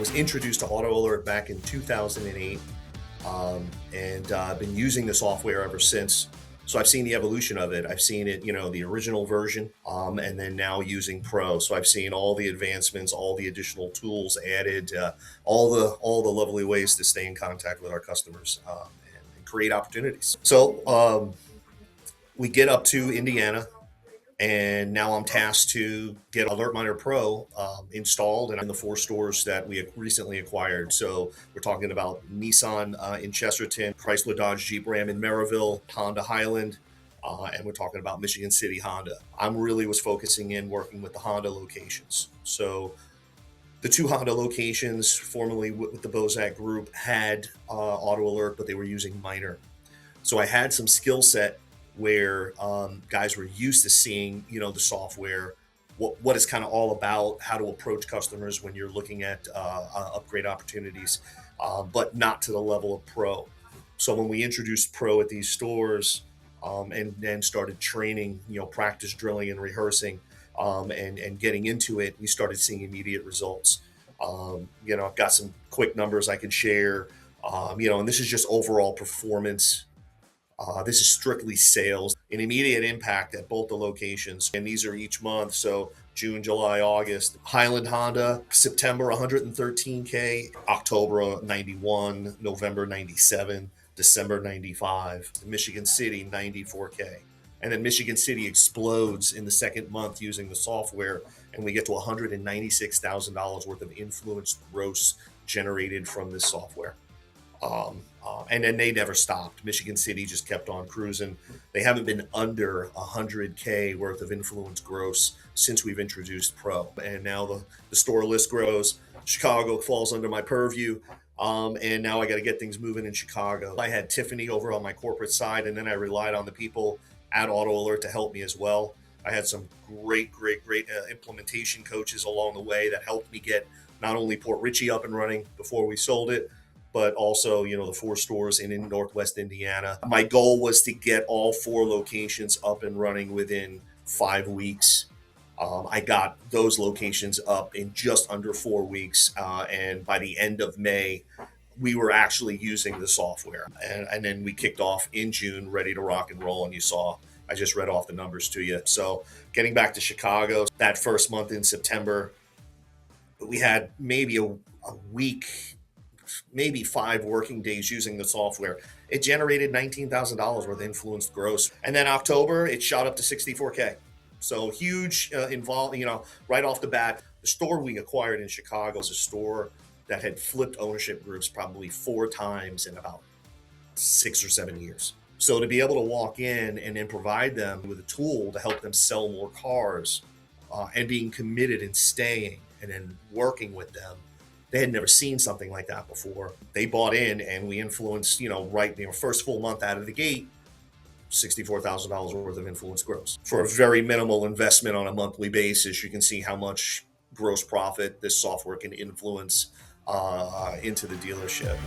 was introduced to Auto Alert back in 2008, and I've been using the software ever since. So I've seen the evolution of it. I've seen it, the original version, and then now using Pro. So I've seen all the advancements, all the additional tools added, all the lovely ways to stay in contact with our customers, and create opportunities. So we get up to Indiana, and now I'm tasked to get AlertMiner Pro installed and in the 4 stores that we recently acquired. So we're talking about Nissan in Chesterton, Chrysler Dodge Jeep Ram in Maryville, Honda Highland, and we're talking about Michigan City Honda. I'm really was focusing in working with the Honda locations. So the 2 Honda locations, formerly with the Bozak Group, had Auto Alert, but they were using Miner. So I had some skill set where guys were used to seeing, the software, what it's kind of all about, how to approach customers when you're looking at upgrade opportunities, but not to the level of Pro. So when we introduced Pro at these stores, and then started training, practice drilling and rehearsing, and getting into it, we started seeing immediate results. I've got some quick numbers I can share, and this is just overall performance. This is strictly sales, an immediate impact at both the locations. And these are each month. So June, July, August. Highland Honda, September 113K, October 91, November 97, December 95, Michigan City 94K. And then Michigan City explodes in the second month using the software, and we get to $196,000 worth of influence gross generated from this software. And then they never stopped. Michigan City just kept on cruising. They haven't been under 100K worth of influence gross since we've introduced Pro. And now the store list grows. Chicago falls under my purview. And now I got to get things moving in Chicago. I had Tiffany over on my corporate side, and then I relied on the people at Auto Alert to help me as well. I had some great implementation coaches along the way that helped me get not only Port Richey up and running before we sold it, but also, the 4 stores in Northwest Indiana. My goal was to get all 4 locations up and running within 5 weeks. I got those locations up in just under 4 weeks. And by the end of May, we were actually using the software. And then we kicked off in June, ready to rock and roll. And you saw, I just read off the numbers to you. So getting back to Chicago, that first month in September, we had maybe a week, maybe 5 working days using the software. It generated $19,000 worth of influenced gross. And then October, it shot up to 64K. So huge involved, right off the bat. The store we acquired in Chicago is a store that had flipped ownership groups probably 4 times in about 6 or 7 years. So to be able to walk in and then provide them with a tool to help them sell more cars, and being committed and staying and then working with them, they had never seen something like that before. They bought in, and we influenced, first full month out of the gate, $64,000 worth of influence gross. For a very minimal investment on a monthly basis, you can see how much gross profit this software can influence into the dealership.